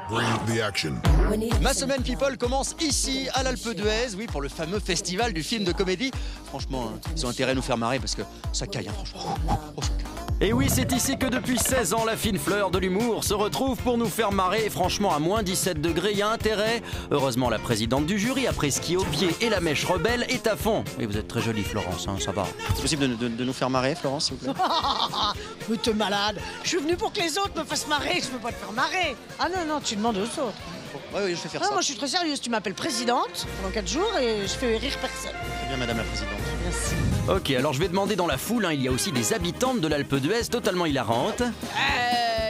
Bring the action. Ma semaine People commence ici, à l'Alpe d'Huez, oui, pour le fameux festival du film de comédie. Franchement, ils ont intérêt à nous faire marrer parce que ça caille, hein, franchement. Oh, ça caille. Et oui, c'est ici que depuis 16 ans, la fine fleur de l'humour se retrouve pour nous faire marrer. Et franchement, à moins 17 degrés, il y a intérêt. Heureusement, la présidente du jury, après ski au pied et la mèche rebelle, est à fond. Et vous êtes très jolie, Florence, hein, ça va. C'est possible de nous faire marrer, Florence, s'il vous plaît? Mais t'es malade. Je suis venu pour que les autres me fassent marrer, je veux pas te faire marrer. Ah non, non, tu demandes aux autres. Oui, je vais faire Non, ça. moi je suis très sérieuse, tu m'appelles présidente pendant 4 jours et je fais rire personne. Très bien, madame la présidente. Merci. Ok, alors je vais demander dans la foule, hein, il y a aussi des habitantes de l'Alpe d'Huez totalement hilarantes.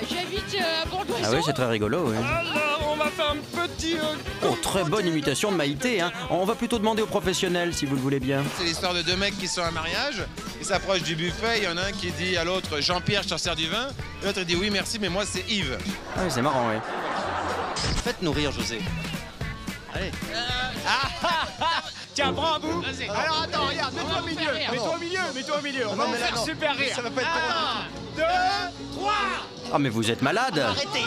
J'habite à Bourg-d'Oisson. Ah oui, c'est très rigolo, oui. Alors, on va faire un petit... Oh, très bonne imitation de Maïté, hein. On va plutôt demander aux professionnels, si vous le voulez bien. C'est l'histoire de deux mecs qui sont à un mariage. Ils s'approchent du buffet. Il y en a un qui dit à l'autre Jean-Pierre, je t'en sers du vin. L'autre dit oui, merci, mais moi c'est Yves. Ah oui, c'est marrant, oui. Faites-nous rire, José. Allez. Tiens, prends un bout. Vas-y. Alors attends, regarde, mets-toi au milieu. Mets-toi au milieu. On va en mais là, faire non. super rire. Ça va pas être Un, deux, trois. Ah mais vous êtes malade. Arrêtez.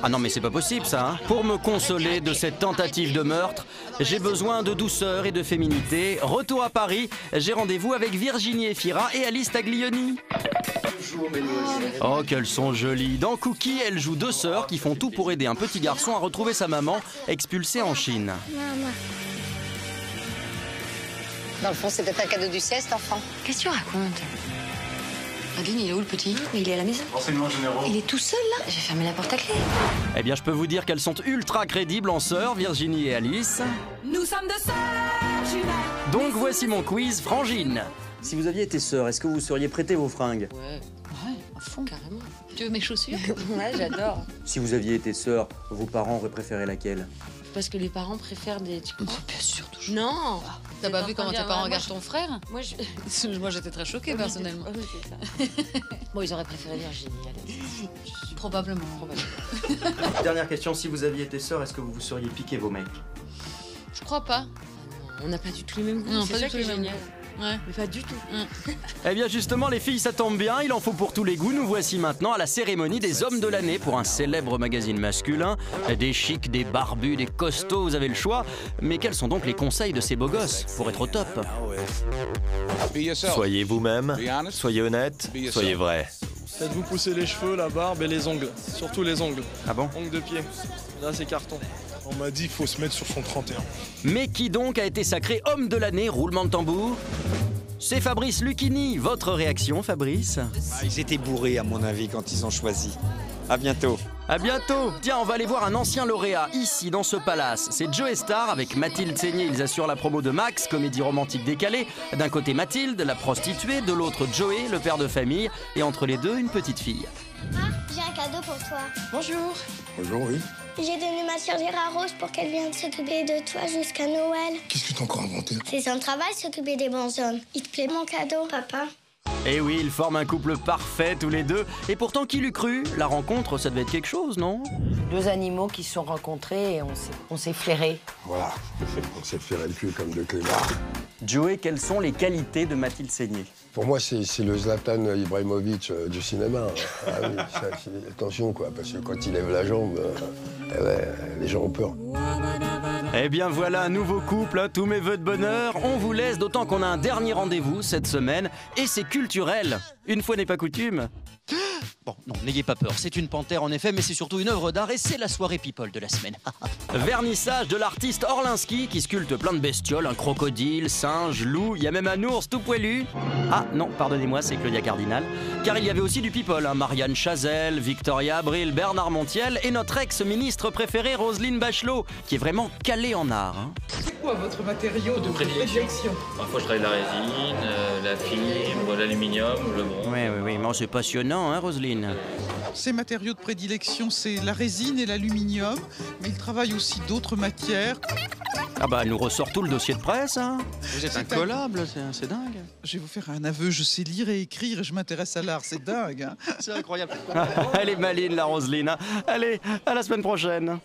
Ah non mais c'est pas possible ça, hein. Pour me consoler de cette tentative de meurtre, j'ai besoin de douceur et de féminité. Retour à Paris, j'ai rendez-vous avec Virginie Efira et Alice Taglioni. Oh qu'elles sont jolies. Dans Cookie, elles jouent deux sœurs qui font tout pour aider un petit garçon à retrouver sa maman, expulsée en Chine. Dans le fond, c'était un cadeau du ciel, cet enfant. Qu'est-ce que tu racontes? Adeline, il est où le petit? Mais il est à la maison. Renseignements généraux. Il est tout seul, là. J'ai fermé la porte à clé. Eh bien je peux vous dire qu'elles sont ultra crédibles en sœurs, Virginie et Alice. Nous sommes deux sœurs jumelles. Donc voici mon quiz Frangine. Si vous aviez été sœur, est-ce que vous seriez prêté vos fringues? Ouais, à fond, carrément. Tu veux mes chaussures? Ouais, j'adore. Si vous aviez été sœur, vos parents auraient préféré laquelle? Parce que les parents préfèrent des... Tu comprends? Bien sûr, toujours. Non. T'as pas vu comment tes parents moi, regardent ton frère? Moi, je... Moi, j'étais très choquée, personnellement. Oui, c'est ça. Bon, ils auraient préféré Virginie, allez. Probablement. Dernière question, si vous aviez été sœur, est-ce que vous vous seriez piqué vos mecs? Je crois pas. On n'a pas du tout les mêmes goûts, Non, c'est pas ça du tout qui est les mêmes génial. Ouais. Mais pas du tout. Eh bien justement les filles ça tombe bien, il en faut pour tous les goûts. Nous voici maintenant à la cérémonie des hommes de l'année pour un célèbre magazine masculin. Des chics, des barbus, des costauds, vous avez le choix. Mais quels sont donc les conseils de ces beaux gosses pour être au top? Soyez vous-même, soyez honnête, soyez vrai. Faites-vous pousser les cheveux, la barbe et les ongles. Surtout les ongles. Ah bon? Ongles de pied. Là, c'est carton. On m'a dit qu'il faut se mettre sur son 31. Mais qui donc a été sacré homme de l'année? Roulement de tambour. C'est Fabrice Lucchini. Votre réaction, Fabrice? Ils étaient bourrés, à mon avis, quand ils ont choisi. À bientôt. À bientôt. Tiens, on va aller voir un ancien lauréat ici dans ce palace. C'est Joe Star avec Mathilde Seigné. Ils assurent la promo de Max, comédie romantique décalée. D'un côté Mathilde, la prostituée, de l'autre Joey, le père de famille, et entre les deux une petite fille. Ah, j'ai un cadeau pour toi. Bonjour. Bonjour, oui. J'ai donné ma surgère à Rose pour qu'elle vienne s'occuper de toi jusqu'à Noël. Qu'est-ce que t'as encore inventé? C'est son travail s'occuper des bons hommes. Il te plaît mon cadeau, papa? Et oui, ils forment un couple parfait tous les deux. Et pourtant, qui l'eût cru? La rencontre, ça devait être quelque chose, non? Deux animaux qui se sont rencontrés et on s'est flairés. Voilà. On s'est fait le cul comme deux clébards. Joey, quelles sont les qualités de Mathilde Seigné? Pour moi, c'est le Zlatan Ibrahimovic du cinéma. Ah oui, attention, quoi, parce que quand il lève la jambe, les gens ont peur. Eh bien voilà un nouveau couple, hein, tous mes vœux de bonheur. On vous laisse, d'autant qu'on a un dernier rendez-vous cette semaine. Et c'est culturel. Une fois n'est pas coutume. Bon, non, n'ayez pas peur, c'est une panthère en effet, mais c'est surtout une œuvre d'art et c'est la soirée People de la semaine. Vernissage de l'artiste Orlinski qui sculpte plein de bestioles, un crocodile, singe, loup, il y a même un ours tout poilu. Ah non, pardonnez-moi, c'est Claudia Cardinal. Car il y avait aussi du People, hein, Marianne Chazelle, Victoria Abril, Bernard Montiel et notre ex-ministre préférée Roselyne Bachelot, qui est vraiment calée en art. Hein. C'est quoi votre matériau de prédilection? Parfois je travaille la résine, la fibre, l'aluminium, le bronze. Oui, mais c'est passionnant, hein, Roselyne? Ses matériaux de prédilection, c'est la résine et l'aluminium, mais il travaille aussi d'autres matières. Ah bah, elle nous ressort tout le dossier de presse, hein. Vous êtes incollable, c'est dingue. Je vais vous faire un aveu, je sais lire et écrire et je m'intéresse à l'art, c'est dingue. Hein. C'est incroyable. Elle est maline, la Roselyne. Hein. Allez, à la semaine prochaine.